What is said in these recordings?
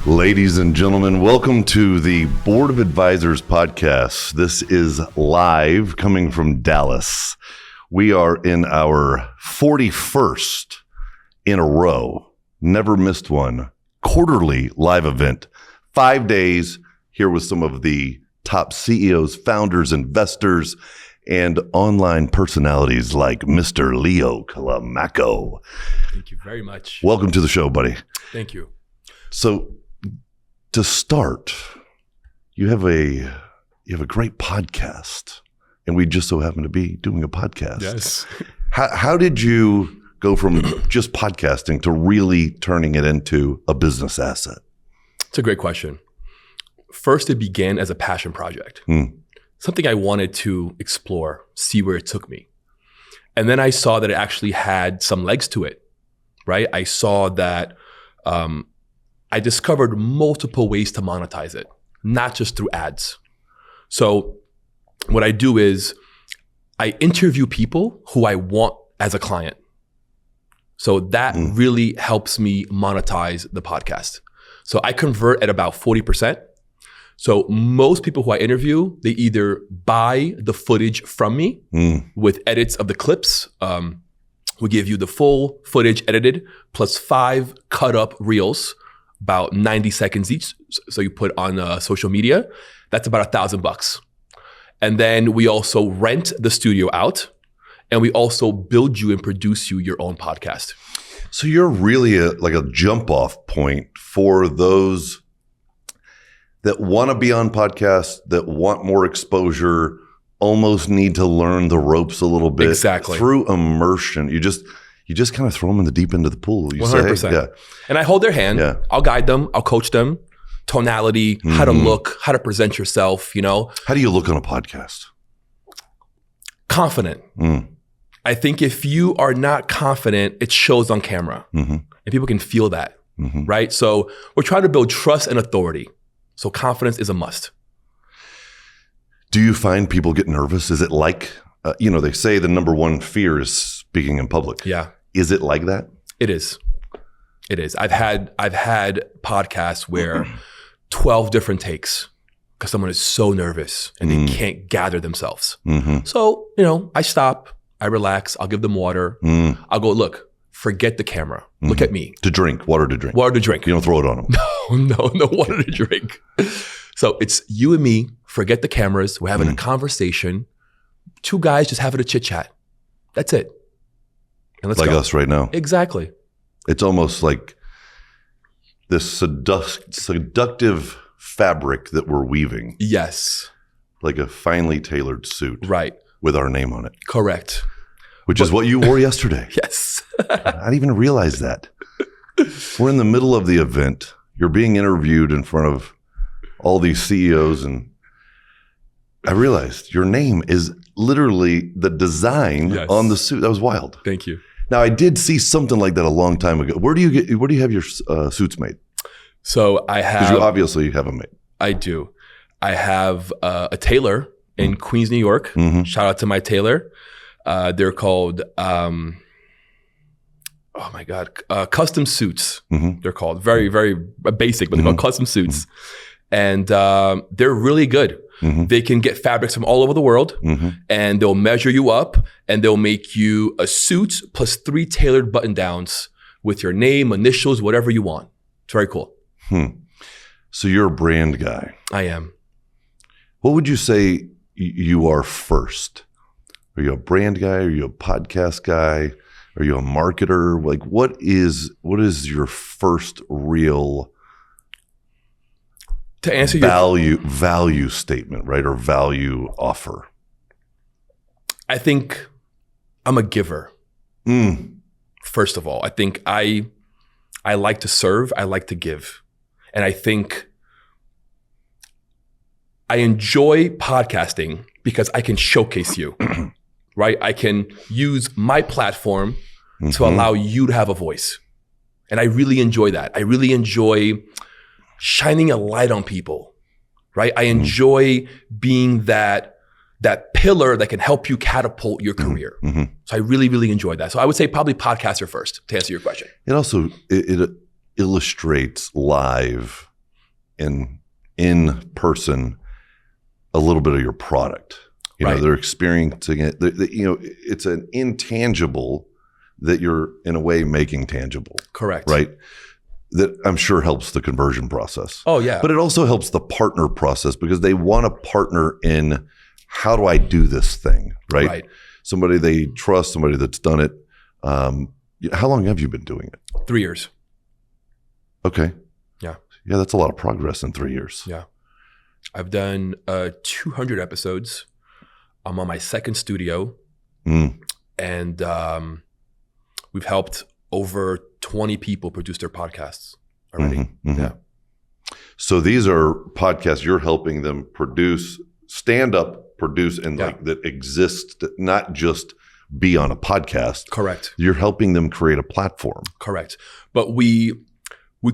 Ladies and gentlemen, welcome to the Board of Advisors podcast. This is live coming from Dallas. We are in our 41st in a row, never missed one, quarterly live event, 5 days here with some of the top CEOs, founders, investors, and online personalities like Mr. Leo Climaco. Thank you very much. Welcome to the show, buddy. Thank you. So, to start, you have a great podcast, and we just so happen to be doing a podcast. Yes. How did you go from just podcasting to really turning it into a business asset? It's a great question. First, it began as a passion project, something I wanted to explore, see where it took me. And then I saw that it actually had some legs to it, right? I saw that I discovered multiple ways to monetize it, not just through ads. So what I do is I interview people who I want as a client. So that really helps me monetize the podcast. So I convert at about 40%. So most people who I interview, they either buy the footage from me with edits of the clips. We give you the full footage edited plus 5 cut up reels, about 90 seconds each. So you put on social media, that's about $1,000. And then we also rent the studio out, and we also build you and produce you your own podcast. So you're really like a jump off point for those that want to be on podcasts, that want more exposure, almost need to learn the ropes a little bit. Exactly. Through immersion. You just kind of throw them in the deep end of the pool. You 100%. say, yeah. And I hold their hand. Yeah. I'll guide them. I'll coach them. Tonality, how to look, how to present yourself, you know. How do you look on a podcast? Confident. I think if you are not confident, it shows on camera. And people can feel that, right? So we're trying to build trust and authority. So confidence is a must. Do you find people get nervous? Is it like, they say the number one fear is speaking in public. Yeah. Is it like that? It is. It is. I've had podcasts where 12 different takes because someone is so nervous and they can't gather themselves. So, I stop, I relax, I'll give them water. I'll go, look, forget the camera. Look at me. Water to drink. Water to drink. You don't throw it on them. No water to drink. So it's you and me, forget the cameras. We're having a conversation. 2 guys just having a chit chat. That's it. And let's go. Like go. us right now. Exactly. It's almost like this seductive fabric that we're weaving. Yes. Like a finely tailored suit. Right. With our name on it. Correct. Which is what you wore yesterday. Yes. I didn't even realize that. We're in the middle of the event. You're being interviewed in front of all these CEOs, and I realized your name is literally the design on the suit. That was wild. Thank you. Now, I did see something like that a long time ago. Where do you have your suits made? So I have. Because you obviously have them made. I do. I have a tailor in Queens, New York. Shout out to my tailor. They're called, custom suits. They're called very, very basic, but they're called custom suits. And they're really good. They can get fabrics from all over the world, and they'll measure you up, and they'll make you a suit plus 3 tailored button downs with your name, initials, whatever you want. It's very cool. So you're a brand guy. I am. What would you say you are first? Are you a brand guy? Are you a podcast guy? Are you a marketer? Like, what is your first real to answer value statement, right? Or value offer? I think I'm a giver. First of all, I think I like to serve. I like to give. And I think I enjoy podcasting because I can showcase you, right? I can use my platform to allow you to have a voice. And I really enjoy that. I really enjoy shining a light on people, right? I enjoy being that pillar that can help you catapult your career. So I really, really enjoy that. So I would say probably podcaster first to answer your question. It also, it illustrates live in person a little bit of your product. You know, they're experiencing it. You know, it's an intangible that you're in a way making tangible. Correct. Right. That I'm sure helps the conversion process. Oh yeah. But it also helps the partner process because they want to partner in how do I do this thing, right? Somebody they trust, somebody that's done it. How long have you been doing it? 3 years. Okay. Yeah. Yeah, that's a lot of progress in 3 years. Yeah. I've done 200 episodes. I'm on my second studio. And we've helped over 20 people produce their podcasts already. Yeah. So these are podcasts you're helping them produce, stand up, produce, and like that exist, not just be on a podcast. Correct. You're helping them create a platform. Correct. But we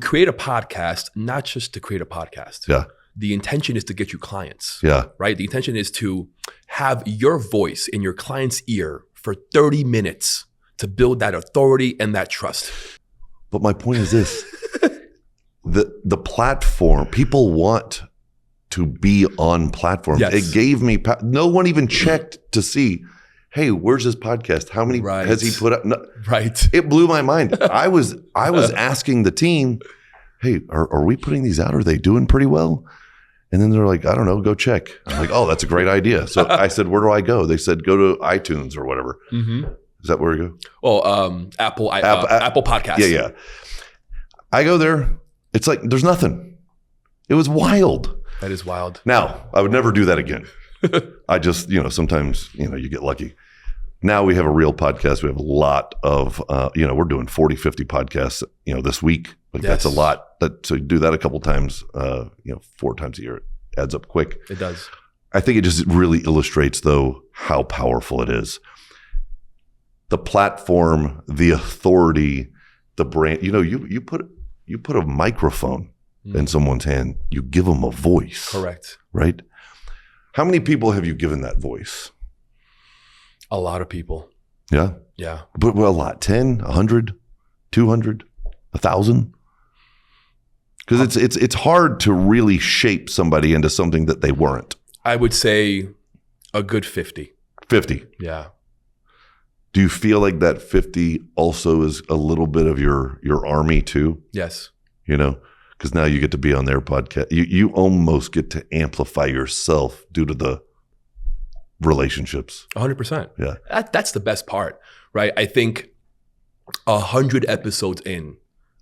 create a podcast not just to create a podcast. Yeah. The intention is to get you clients. Yeah. Right? The intention is to have your voice in your client's ear for 30 minutes to build that authority and that trust. But my point is this. The platform, people want to be on platforms. Yes. It gave me, no one even checked to see, hey, where's this podcast? How many has he put up? No, it blew my mind. I was asking the team, hey, are we putting these out? Are they doing pretty well? And then they're like, I don't know, go check. I'm like, oh, that's a great idea. So I said, where do I go? They said, go to iTunes or whatever. Is that where we go? Oh, Apple Podcasts. Yeah. I go there. It's like, there's nothing. It was wild. That is wild. Now, I would never do that again. I just, sometimes, you get lucky. Now we have a real podcast. We have a lot of, we're doing 40, 50 podcasts, this week. Like that's a lot. So you do that a couple times, 4 times a year, it adds up quick. It does. I think it just really illustrates, though, how powerful it is. The platform, the authority, the brand. You put a microphone in someone's hand. You give them a voice. Correct. Right? How many people have you given that voice? A lot of people. Yeah? Yeah. But a lot. 10, 100, 200, 1,000? Because it's hard to really shape somebody into something that they weren't. I would say a good 50. 50? Yeah. Do you feel like that 50 also is a little bit of your army too? Yes. Because now you get to be on their podcast. You almost get to amplify yourself due to the relationships. 100%. Yeah. That's the best part, right? I think 100 episodes in,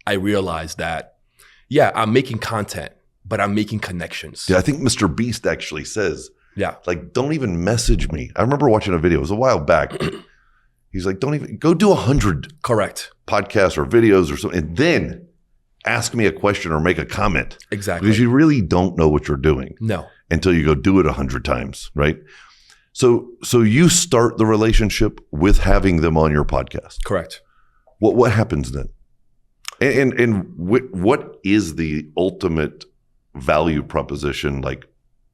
I realized that, I'm making content, but I'm making connections. Yeah, I think Mr. Beast actually says, like, don't even message me. I remember watching a video. It was a while back. He's like, don't even go do 100 correct podcasts or videos or something, and then ask me a question or make a comment. Exactly. Because you really don't know what you're doing. No. Until you go do it 100 times, right? So you start the relationship with having them on your podcast. Correct. What happens then? And what is the ultimate value proposition, like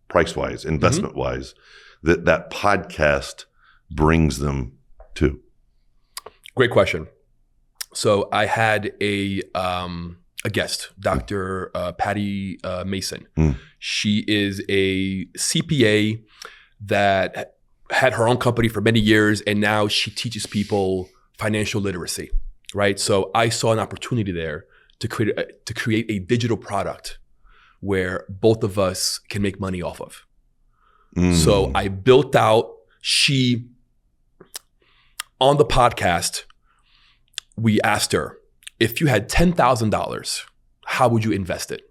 price-wise, investment-wise, that podcast brings them to? Great question. So I had a guest, Dr. Patty Mason. She is a CPA that had her own company for many years, and now she teaches people financial literacy, right? So I saw an opportunity there to create a digital product where both of us can make money off of. So I built out, on the podcast, we asked her, if you had $10,000, how would you invest it?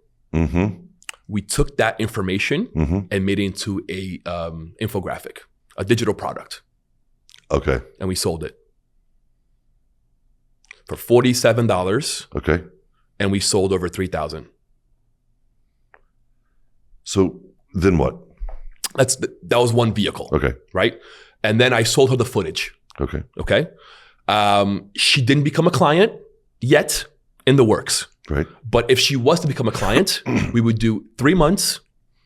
We took that information and made it into a infographic, a digital product. Okay. And we sold it for $47. Okay. And we sold over 3,000. So then what? That was one vehicle. Okay. Right? And then I sold her the footage. Okay. Okay. She didn't become a client yet, in the works. Right. But if she was to become a client, we would do 3 months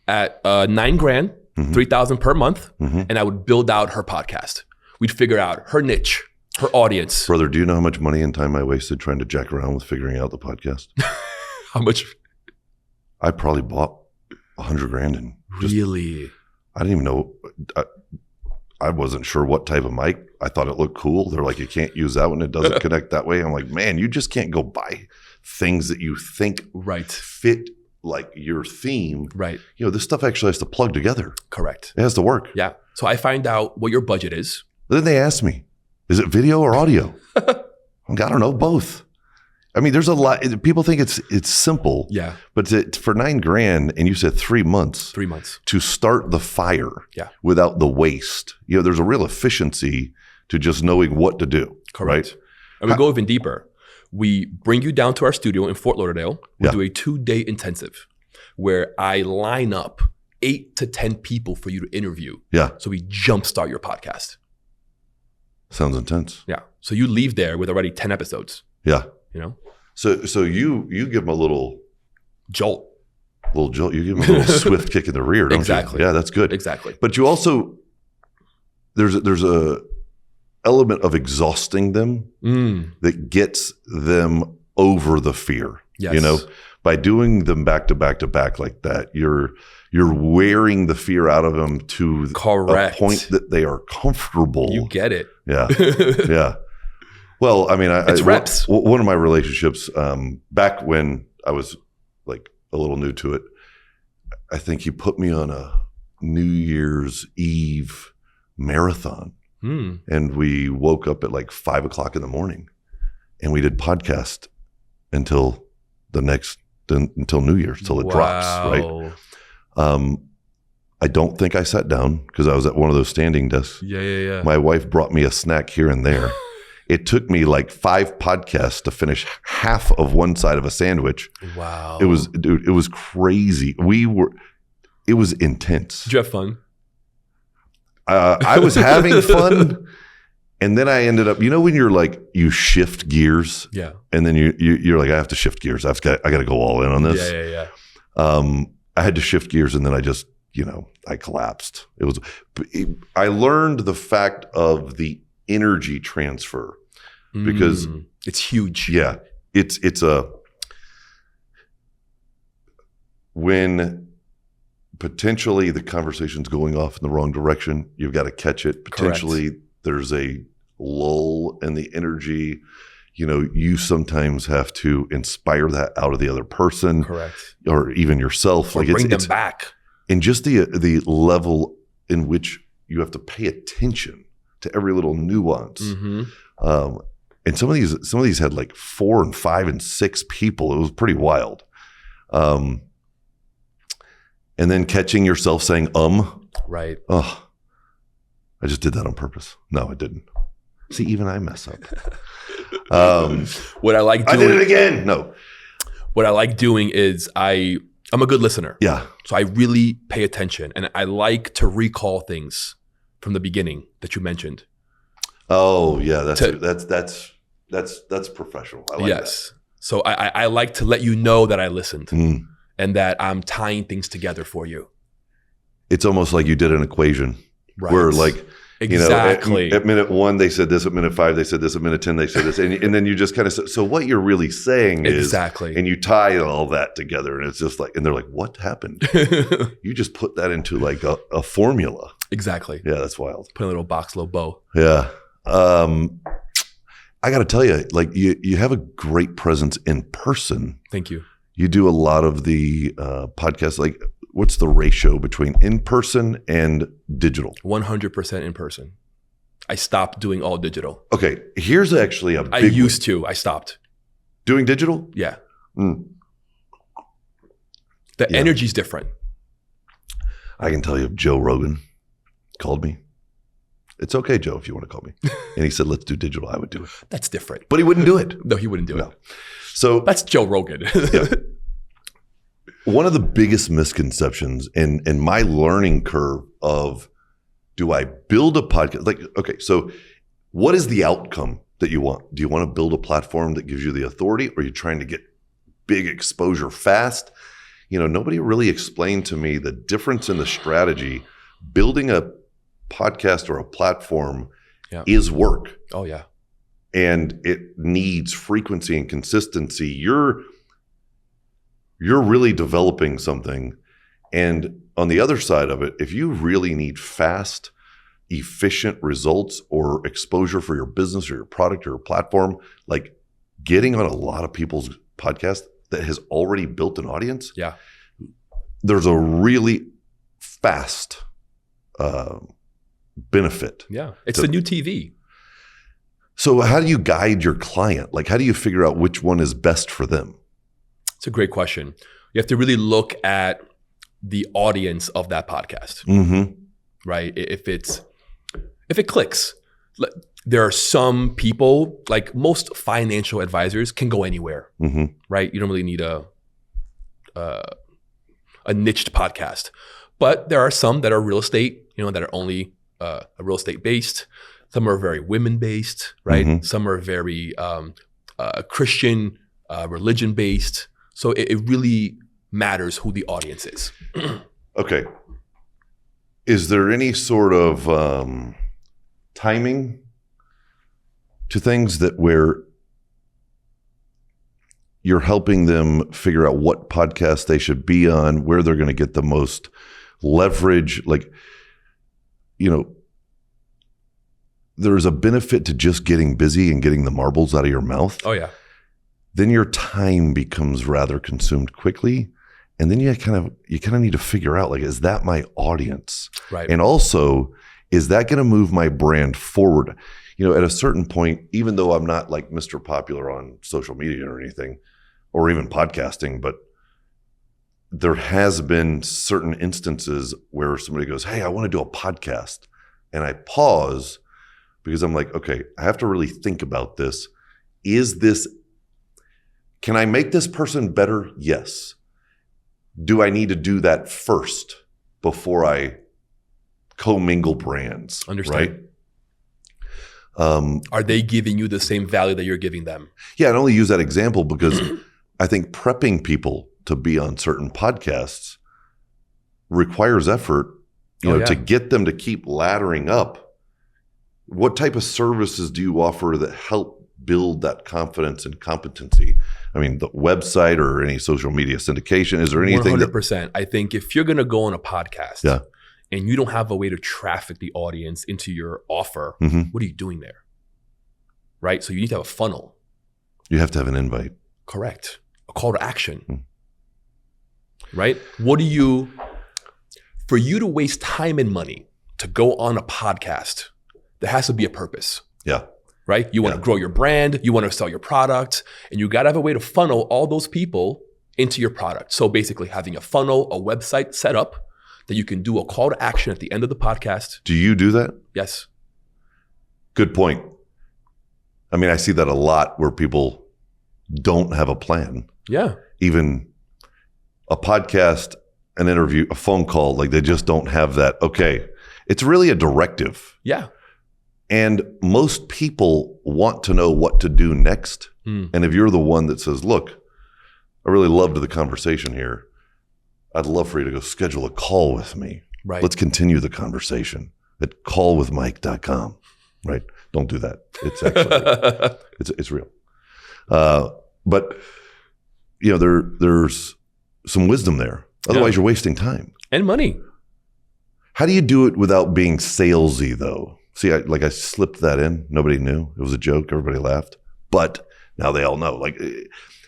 at $9,000, 3,000 per month, and I would build out her podcast. We'd figure out her niche, her audience. Brother, do you know how much money and time I wasted trying to jack around with figuring out the podcast? How much? I probably bought $100,000 and Really? I didn't even know. I wasn't sure what type of mic. I thought it looked cool. They're like, you can't use that one. It doesn't connect that way. I'm like, man, you just can't go buy things that you think fit like your theme. Right. This stuff actually has to plug together. Correct. It has to work. Yeah. So I find out what your budget is. Then they asked me, is it video or audio? I don't know, both. I mean, there's a lot. People think it's simple. Yeah. But for $9,000, and you said 3 months. 3 months. To start the fire. Yeah. Without the waste. There's a real efficiency to just knowing what to do. Correct. Right? And we go even deeper. We bring you down to our studio in Fort Lauderdale. We do a 2-day intensive where I line up 8 to 10 people for you to interview. Yeah. So we jumpstart your podcast. Sounds intense. Yeah. So you leave there with already 10 episodes. Yeah. So you give them a little jolt. You give them a little swift kick in the rear, don't Exactly. you? Yeah, that's good. Exactly. But you also there's a element of exhausting them that gets them over the fear. Yes. By doing them back to back to back like that, you're wearing the fear out of them to a point that they are comfortable. You get it. Yeah. Yeah. Well, I mean, it's reps. One of my relationships, back when I was like a little new to it, I think he put me on a New Year's Eve marathon. And we woke up at like 5 o'clock in the morning and we did podcast until New Year's, till it drops, right? I don't think I sat down because I was at one of those standing desks. Yeah. My wife brought me a snack here and there. It took me like 5 podcasts to finish half of one side of a sandwich. Wow. It was crazy. It was intense. Did you have fun? I was having fun. And then I ended up, when you're like, you shift gears. Yeah. And then you're like, I have to shift gears. I got to go all in on this. Yeah. I had to shift gears and then I just, I collapsed. I learned the fact of the energy transfer because it's huge. Yeah. When potentially the conversation's going off in the wrong direction, you've got to catch it. Potentially there's a lull in the energy. You sometimes have to inspire that out of the other person. Correct. Or even yourself. Or bring them back. And just the level in which you have to pay attention to every little nuance. And some of these had like 4 and 5 and 6 people. It was pretty wild. And then catching yourself saying, right. Oh, I just did that on purpose. No, I didn't. See, even I mess up. What I like doing. I did it again. No. What I like doing is I'm a good listener. Yeah. So I really pay attention and I like to recall things from the beginning that you mentioned. Oh yeah. That's professional. I like that. So I like to let you know that I listened and that I'm tying things together for you. It's almost like you did an equation where like, exactly. At minute 1, they said this. At minute 5, they said this. At minute 10, they said this. And then you just kind of say, so what you're really saying is, exactly. And you tie all that together and it's just like, and they're like, what happened? You just put that into like a formula. Exactly. Yeah, that's wild. Put a little little bow. Yeah. I got to tell you, like you have a great presence in person. Thank you. You do a lot of the podcasts. Like, what's the ratio between in person and digital? 100% in person. I stopped doing all digital. Okay, here's actually a big I used to. I stopped. Doing digital? Yeah. The energy's different. I can tell you, Joe Rogan called me. It's okay, Joe, if you want to call me. And he said, let's do digital. I would do it. That's different. But he wouldn't do it. No, he wouldn't do it. So that's Joe Rogan. Yeah. One of the biggest misconceptions in my learning curve of, do I build a podcast? Like, okay, so what is the outcome that you want? Do you want to build a platform that gives you the authority, or are you trying to get big exposure fast? Nobody really explained to me the difference in the strategy. Building a podcast or a platform is work. Oh, yeah. And it needs frequency and consistency. you're really developing something. And on the other side of it, if you really need fast, efficient results or exposure for your business or your product or your platform, like getting on a lot of people's podcasts that has already built an audience, there's a really fast benefit. Yeah, it's the new TV. So how do you guide your client? Like, how do you figure out which one is best for them? It's a great question. You have to really look at the audience of that podcast, right? If it clicks. There are some people, like most financial advisors, can go anywhere, right? You don't really need a niched podcast, but there are some that are real estate, that are only real estate based. Some are very women based, right? Some are very Christian, religion based. So it really matters who the audience is. Okay. Is there any sort of timing to things that where you're helping them figure out what podcast they should be on, where they're going to get the most leverage? Like, there's a benefit to just getting busy and getting the marbles out of your mouth. Oh, yeah. Then your time becomes rather consumed quickly. And then you kind of need to figure out, like, is that my audience? Right. And also, is that going to move my brand forward? At a certain point, even though I'm not like Mr. Popular on social media or anything, or even podcasting, but there has been certain instances where somebody goes, hey, I want to do a podcast. And I pause because I'm like, okay, I have to really think about this. Can I make this person better? Yes. Do I need to do that first before I commingle brands? Understand. Right? Are they giving you the same value that you're giving them? Yeah, I only use that example because I think prepping people to be on certain podcasts requires effort, to get them to keep laddering up. What type of services do you offer that help build that confidence and competency? I mean, the website or any social media syndication, is there anything 100%. I think if you're going to go on a podcast and you don't have a way to traffic the audience into your offer, what are you doing there? Right? So you need to have a funnel. You have to have an invite. Correct. A call to action. Right? For you to waste time and money to go on a podcast, there has to be a purpose. Yeah. Right? You want to grow your brand, you want to sell your product, and you got to have a way to funnel all those people into your product. So basically having a funnel, a website set up that you can do a call to action at the end of the podcast. Do you do that? Yes. Good point. I mean, I see that a lot where people don't have a plan. Yeah. Even a podcast, an interview, a phone call, like they just don't have that. Okay. It's really a directive. Yeah. And most people want to know what to do next. And if you're the one that says, look, I really loved the conversation here. I'd love for you to go schedule a call with me. Right. Let's continue the conversation at callwithmike.com. Right? Don't do that. It's actually, it's real. But, there's some wisdom there. Otherwise, you're wasting time. And money. How do you do it without being salesy, though? See, I slipped that in. Nobody knew. It was a joke. Everybody laughed. But now they all know. Like,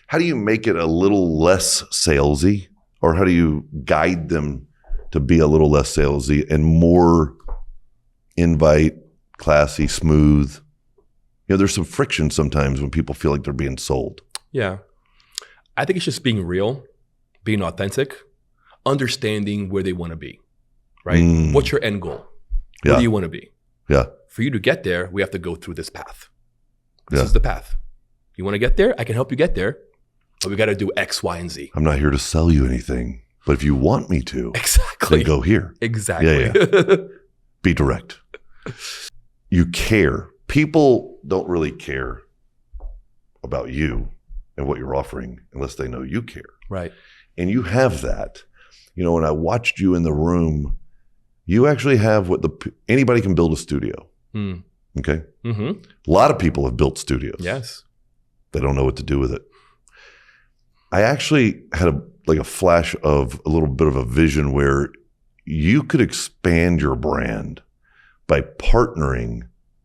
how do you make it a little less salesy? Or how do you guide them to be a little less salesy and more invite, classy, smooth? There's some friction sometimes when people feel like they're being sold. Yeah. I think it's just being real, being authentic, understanding where they want to be, right? What's your end goal? Where do you want to be? Yeah. For you to get there, we have to go through this path. This is the path. You want to get there? I can help you get there. But we got to do X, Y, and Z. I'm not here to sell you anything. But if you want me to, then go here. Exactly. Yeah. Be direct. You care. People don't really care about you and what you're offering unless they know you care. Right. And you have that. When I watched you in the room, you actually have what anybody can build a studio. Okay? A lot of people have built studios. Yes. They don't know what to do with it. I actually had like a flash of a little bit of a vision where you could expand your brand by partnering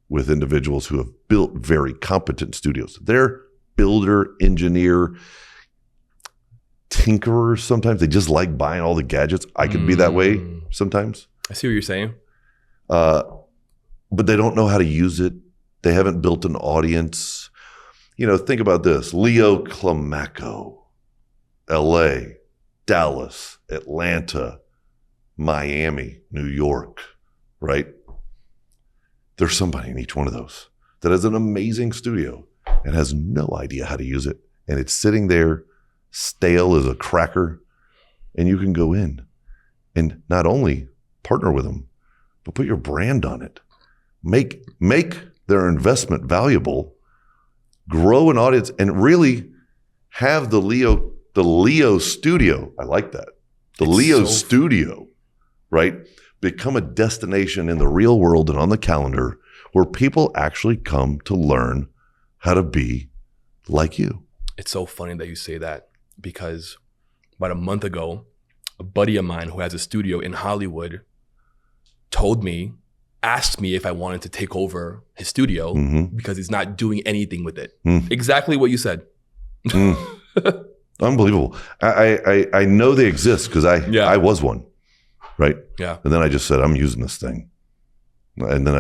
with individuals who have built very competent studios. They're builder, engineer, tinkerers sometimes. They just like buying all the gadgets. I could be that way sometimes. I see what you're saying. But they don't know how to use it. They haven't built an audience. Think about this. Leo Climaco, LA, Dallas, Atlanta, Miami, New York, right? There's somebody in each one of those that has an amazing studio and has no idea how to use it. And it's sitting there stale as a cracker. And you can go in and not only partner with them, but put your brand on it. Make their investment valuable, grow an audience, and really have the Leo studio. I like that. The Leo studio, right? Become a destination in the real world and on the calendar where people actually come to learn how to be like you. It's so funny that you say that, because about a month ago, a buddy of mine who has a studio in Hollywood asked me if I wanted to take over his studio because he's not doing anything with it. Exactly what you said. Unbelievable. I know they exist because I was one, right? Yeah. And then I just said, I'm using this thing. And then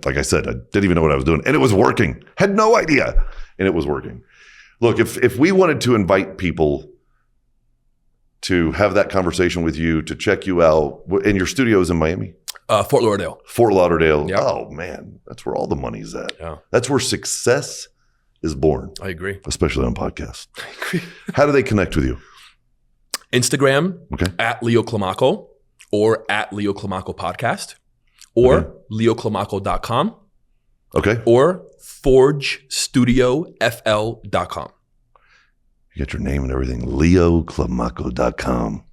like I said, I didn't even know what I was doing. And it was working. Had no idea. And it was working. Look, if we wanted to invite people to have that conversation with you, to check you out, and your studio is in Miami? Fort Lauderdale. Fort Lauderdale. Yeah. Oh, man. That's where all the money's at. Yeah. That's where success is born. I agree. Especially on podcasts. I agree. How do they connect with you? Instagram, at Leo Climaco, or at Leo Climaco Podcast, or leoclimaco.com. Okay. Or forgestudiofl.com. You get your name and everything. leoclimaco.com.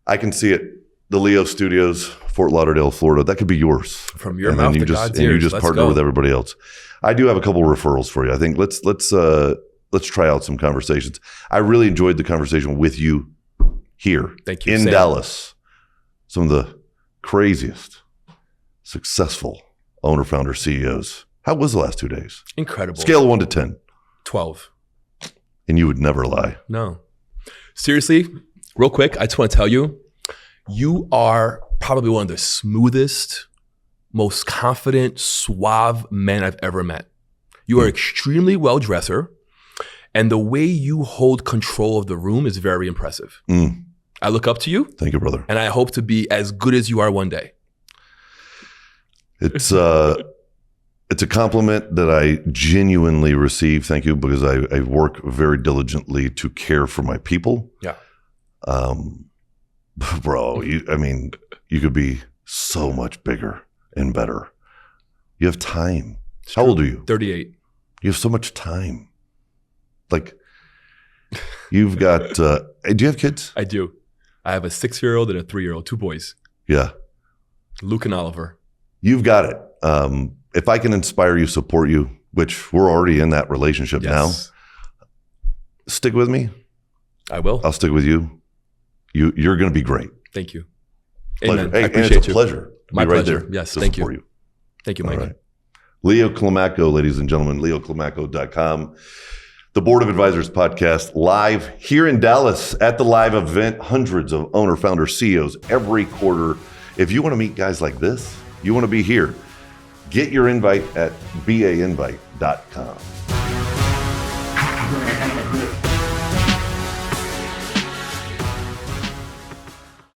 I can see it. The Leo Studios, Fort Lauderdale, Florida. That could be yours. From your mouth to God's ears. And you just partner with everybody else. I do have a couple of referrals for you. I think let's try out some conversations. I really enjoyed the conversation with you here. Thank you. In Dallas. Some of the craziest, successful owner, founder, CEOs. How was the last 2 days? Incredible. Scale of 1 to 10. 12. And you would never lie. No. Seriously, real quick, I just want to tell you, you are probably one of the smoothest, most confident, suave men I've ever met. You are extremely well-dresser, and the way you hold control of the room is very impressive. I look up to you. Thank you, brother. And I hope to be as good as you are one day. It's a compliment that I genuinely receive. Thank you, because I work very diligently to care for my people. Yeah. Bro, you could be so much bigger and better. You have time. How old are you? 38. You have so much time. Like, you've got, do you have kids? I do. I have a 6-year-old and a 3-year-old, 2 boys. Yeah. Luke and Oliver. You've got it. If I can inspire you, support you, which we're already in that relationship now, stick with me. I will. I'll stick with you. You're going to be great. Thank you. Pleasure. Amen. Hey, I appreciate and it's a you. pleasure. My right pleasure. There yes. to Thank support you. Thank you, Mike. All right. Leo Climaco, ladies and gentlemen, leoclimaco.com. The Board of Advisors podcast live here in Dallas at the live event. Hundreds of owner, founder, CEOs every quarter. If you want to meet guys like this, you want to be here, get your invite at bainvite.com.